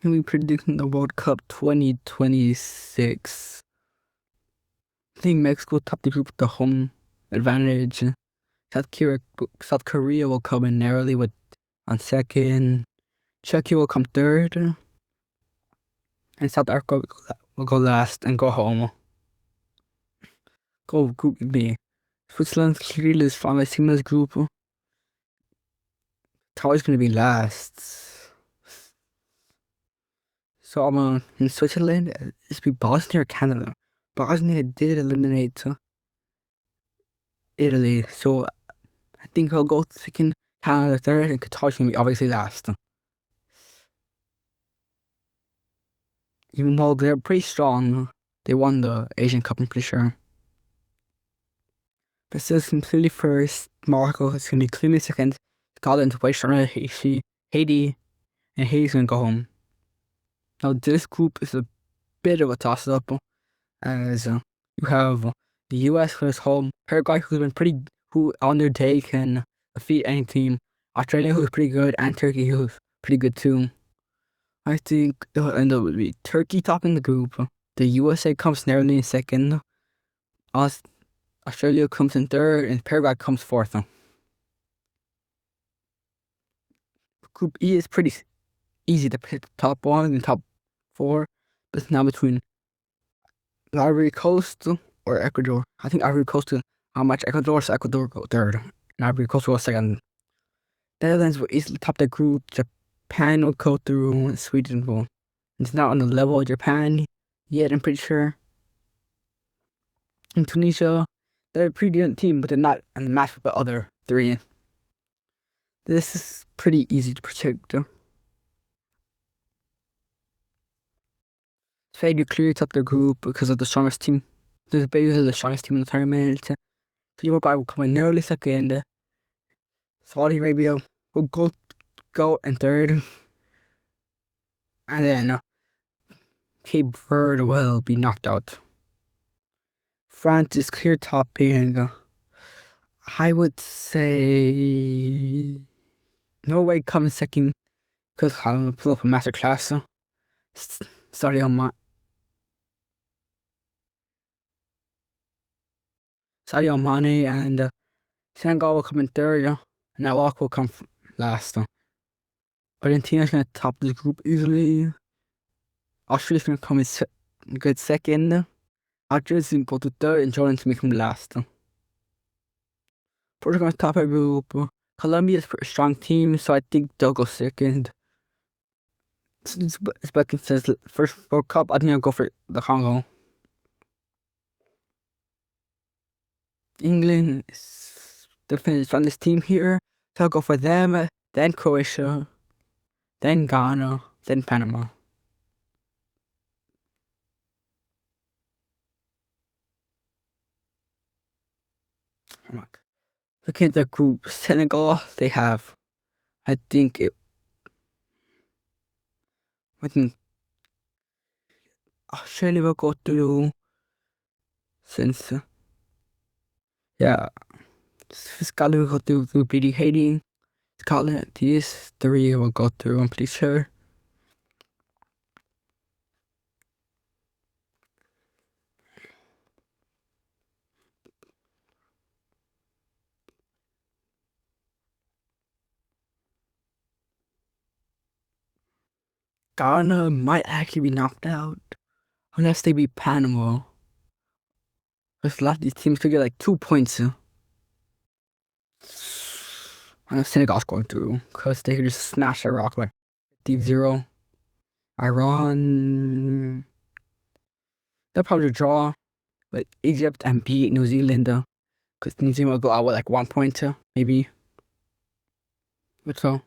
Can we predict the World Cup 2026? I think Mexico will top the group with the home advantage. South Korea will come in narrowly on second. Czechia will come third. And South Africa will go last and go home. Go Group B. Switzerland's clearly the strongest team in this group. It's always going to be last. So in Switzerland, it's be Bosnia or Canada. Bosnia did eliminate Italy, so I think I'll go second, Canada third, and Qatar's going to be obviously last. Even though they're pretty strong, they won the Asian Cup, I'm pretty sure. Brazil's completely first, Morocco is going to be clearly second, Scotland's way stronger, Haiti, and Haiti's going to go home. Now this group is a bit of a toss-up, as you have the US who's home, Paraguay who on their day can defeat any team, Australia who's pretty good, and Turkey who's pretty good too. I think it'll end up with Turkey topping the group, the USA comes narrowly in second, Australia comes in third, and Paraguay comes fourth. Group E is pretty easy to pick the top one and top four, but it's now between Ivory Coast or Ecuador. I think Ivory Coast will match Ecuador, so Ecuador go third, and Ivory Coast will go second. The Netherlands will easily top the group. Japan will go through, and Sweden will. It's not on the level of Japan yet, I'm pretty sure. In Tunisia, they're a pretty decent team, but they're not in the match with the other three. This is pretty easy to predict. Spain will clearly top their group because of the strongest team. There's basically the strongest team in the tournament. So Uruguay will come in nearly second. Saudi Arabia will go in third. And then Cape Verde will be knocked out. France is clear topping. I would say Norway comes second because I'll pull up a masterclass. Sadio Mane and Senegal will come in third, and Iraq will come last. Argentina's going to top this group easily. Australia's going to come in good second. Algeria's going to go to third, and Jordan's going to come last. Portugal's going to top our group. Colombia's a strong team, so I think they'll go second. Since Beckham says first World Cup, I think I'll go for the Congo. England is definitely from this team here, so I'll go for them, then Croatia, then Ghana, then Panama. Looking at the group, Senegal, they have, I think Australia will go through, since, Scotland will go through beating Haiti. Scotland, these three will go through, I'm pretty sure. Ghana might actually be knocked out unless they beat Panama. Because a lot of these teams could get like 2 points. I know Senegal's going through because they could just smash Iraq like 50-0. Iran, they'll probably draw, but Egypt and beat New Zealand because New Zealand will go out with like 1 point, maybe. But so.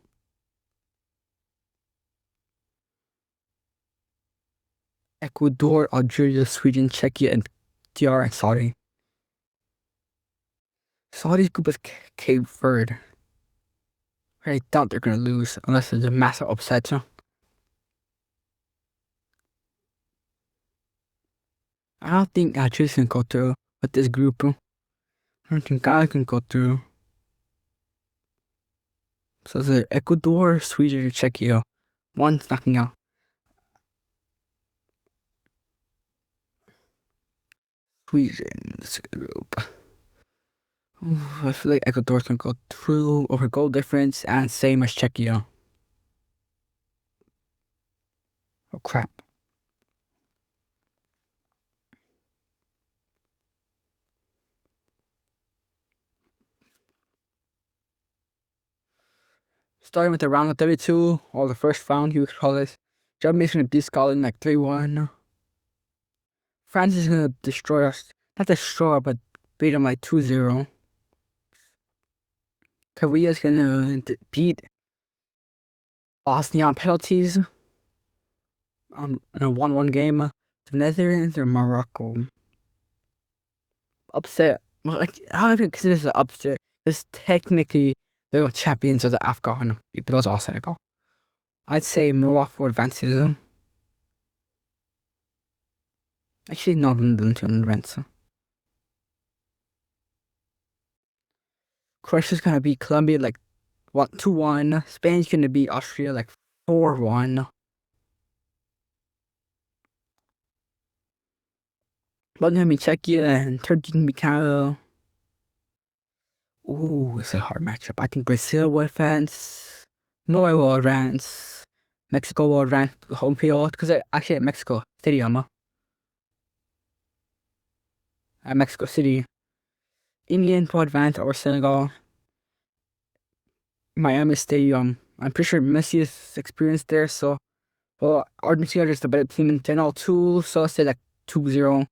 Ecuador, Algeria, Sweden, Czechia, and DR and Saudi. Saudi's group is Cape Verde. I doubt they're gonna lose unless there's a massive upset. I don't think Algeria can go through with this group. I don't think Ghana can go through. So there's Ecuador, Sweden, and Czechia. One's knocking out Sweden's group. I feel like Ecuador's gonna go through over goal difference and same as Czechia. Oh crap. Starting with the round of 32, or the first round you could call this. Germany's gonna beat Scotland like 3-1. France is gonna destroy us. Not destroy, but beat them like 2-0. Korea's gonna beat Bosnia on penalties. In a 1-1 game. The Netherlands or Morocco. Upset. Well, like, how do you consider this an upset? Because technically, they're champions of the AFCON. But those all Senegal. I'd say Morocco advances. Actually, no, London to advance. Croatia's gonna beat Colombia like 2-1. Spain's gonna beat Austria like 4-1. But gonna be Czechia and Turkey gonna be Canada. Ooh, it's a hard matchup. I think Brazil will advance. Norway will advance. Mexico will advance home field because actually at Mexico Stadium. At Mexico City. England will advance over Senegal. Miami Stadium. I'm pretty sure Messi is experienced there, so well Argentina is the better team in general too, so I'll say like 2-0,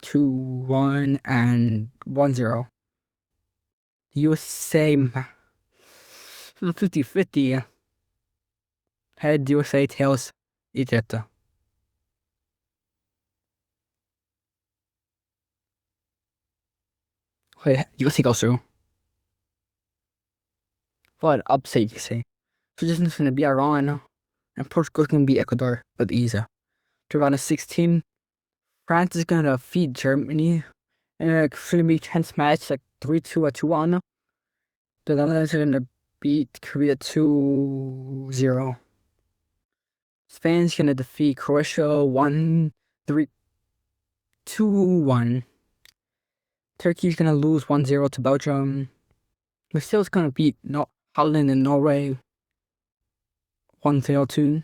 2-1, and 1-0. USA 50-50. Head USA, tails Egypt. Wait, USA goes through. What upset you say? So this is gonna be Iran, and Portugal's gonna be Ecuador with ease. To round of 16, France is gonna defeat Germany, and it's gonna be tense match like 3-2 or 2-1. The Netherlands are gonna beat Korea 2-0. Spain's gonna defeat Croatia 2-1. Turkey's gonna lose 1-0 to Belgium. Brazil's gonna beat Holland and Norway 1-0 too.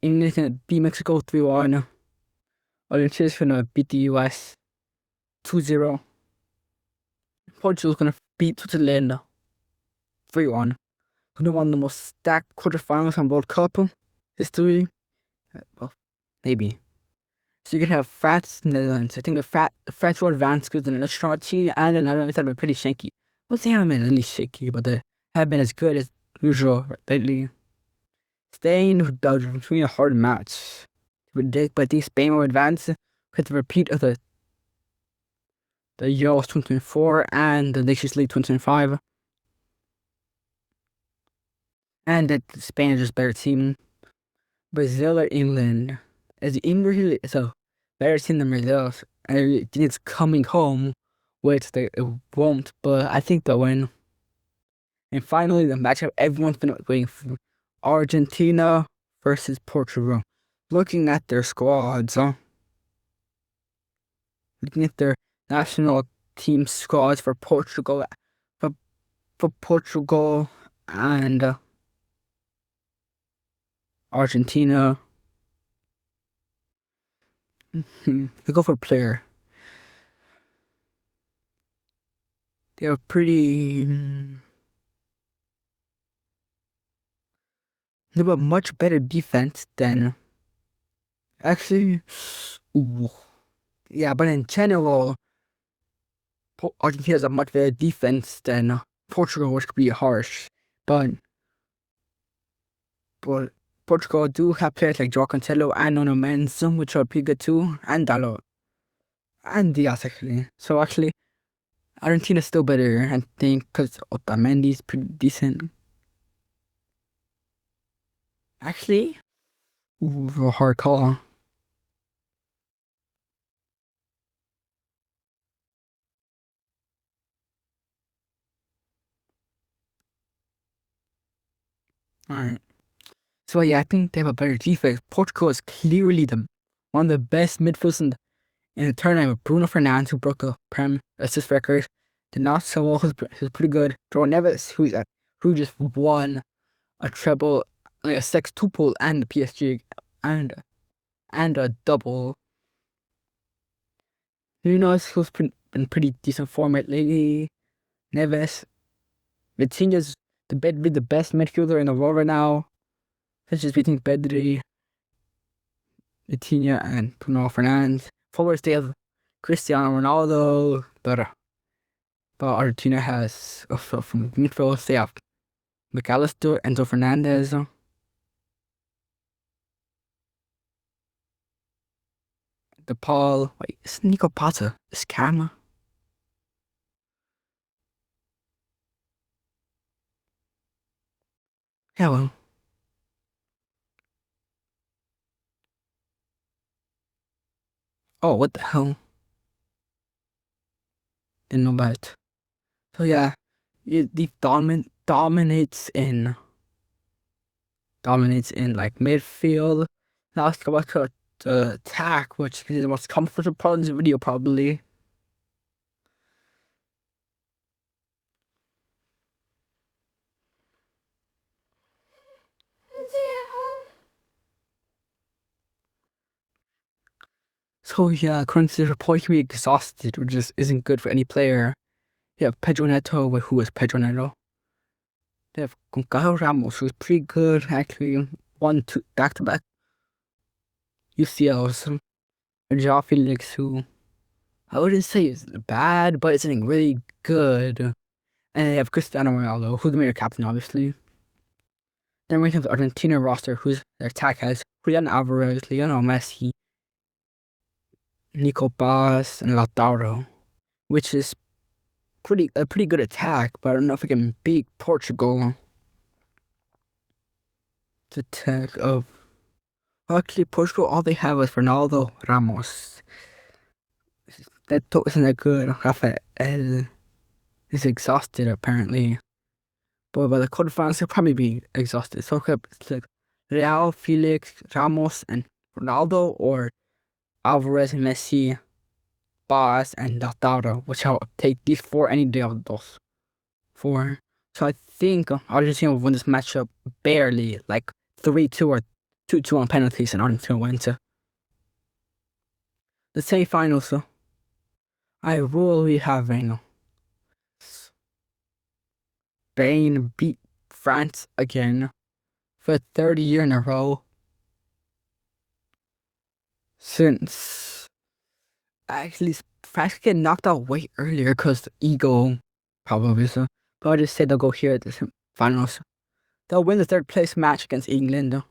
England's gonna beat Mexico 3-1. Argentina's gonna beat the US 2-0. Portugal's gonna beat Switzerland 3-1. Gonna one of the most stacked quarterfinals in World Cup history. Well, maybe. So you can have France, Netherlands. I think the French will advance because they're a strong team, and the Netherlands have been pretty shaky. Well, they haven't been really shaky, but they have been as good as usual lately. Spain with Belgium, it's really a hard match to predict, but I think Spain will advance with the repeat of the Euros 2024 and the Nations League 2025. And that Spain is just a better team. Brazil or England. As England is a better team than Brazil, and I think it's coming home, which it won't, but I think they'll win. And finally, the matchup everyone's been waiting for. Argentina versus Portugal. Looking at their squads, looking at their national team squads for Portugal, for Portugal and Argentina. We go for player. They have pretty. They have a much better defense than. Actually, ooh, yeah, but in general, Argentina has a much better defense than Portugal, which could be harsh. But Portugal do have players like João Cancelo and Nuno Mendes, which are pretty good too, and Dalot. And Diaz, actually. So, actually, Argentina's still better, I think, because Otamendi's pretty decent. Actually, ooh, a hard call. Alright. So, yeah, I think they have a better defense. Portugal is clearly one of the best midfielders in the third line with Bruno Fernandes, who broke a Prem assist record. Did not so well, who's pretty good. João Neves, who just won a treble, like a sextuple and the PSG and a double. Nunes, who's been pretty decent form lately. Neves. Vitinha's the best midfielder in the world right now. Such as beating Pedri, Vitinha, and Bruno Fernandes. Forwards they have Cristiano Ronaldo, but Argentina has from midfield they have McAllister, Enzo Fernandez. De Paul. Wait, is Nico Pazza? Is Cam? Yeah, well. Oh, what the hell? Didn't know about it. So yeah, the dominates in like midfield. Now let's go back to the attack, which is the most comfortable part in the video probably. So yeah, currently the point can be exhausted, which just isn't good for any player. You have Pedro Neto, who is Pedro Neto. They have Gonzalo Ramos, who's pretty good, actually. 1-2 back-to-back UCLs. And João Felix, who I wouldn't say is bad, but it's really good. And they have Cristiano Ronaldo, who's the main captain, obviously. Then we have the Argentina roster, whose their attack has Julian Alvarez, Lionel Messi, Nico Paz, and Lautaro, which is a pretty good attack, but I don't know if we can beat Portugal. The attack of actually Portugal, all they have is Ronaldo Ramos. That isn't that good. Rafael is exhausted apparently. But by the quarterfinals, he'll probably be exhausted. So it's like Real, Felix, Ramos, and Ronaldo, or Alvarez and Messi, Paz, and Lautaro, which I'll take these four any day of those four. So I think Argentina will win this matchup barely, like 3-2 or 2-2 on penalties, and Argentina wins it. The semifinals, so I will be having Spain beat France again for the third year in a row since actually France get knocked out way earlier because ego, probably so. But I just say they'll go here at the finals. They'll win the third place match against England,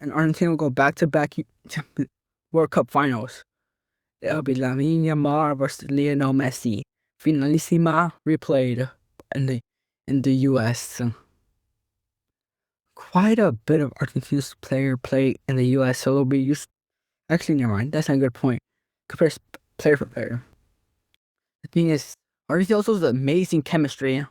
and Argentina will go back to back World Cup finals. It'll be Lamine Yamal versus Lionel Messi. Finalissima replayed in the US. Quite a bit of Argentina's player play in the US, so it'll be used. Actually, never mind. That's not a good point. Compare player for player. The thing is, Argentina also has amazing chemistry.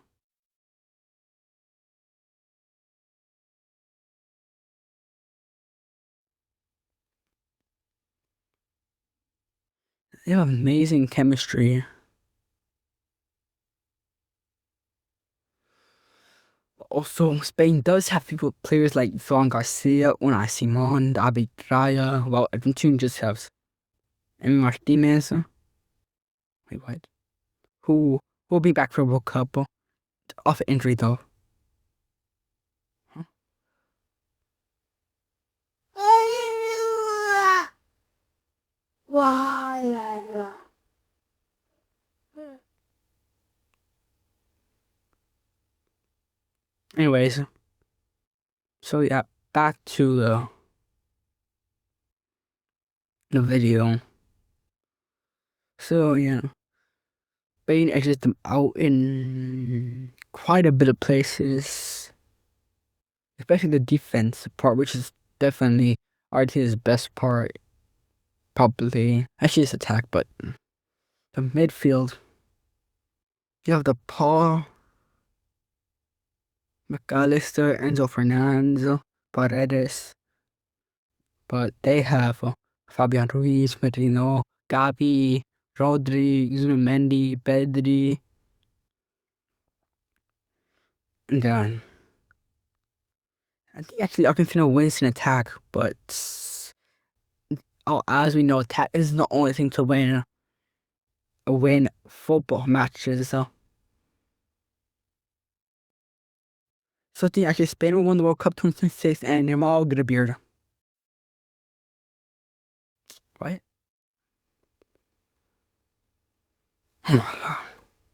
They have amazing chemistry. Also, Spain does have players like Ferran Garcia, Unai Simon, David Raya, while Argentina just has Emi Martinez. Wait, what? Who will be back for World Cup off injury though. Huh? Anyways, so yeah, back to the video. So yeah, Spain exits them out in quite a bit of places, especially the defense part, which is definitely Argentina's best part. Probably actually it's attack, but the midfield. You have the Paul, McAllister, Enzo Fernandez, Paredes, but they have Fabian Ruiz, Merino, Gavi, Rodri, Zubimendi, Pedri. And then I think actually Argentina wins in attack, but as we know, attack is the only thing to win football matches. So I think actually Spain will win the World Cup 2026 and Neymar will get a beard. Right?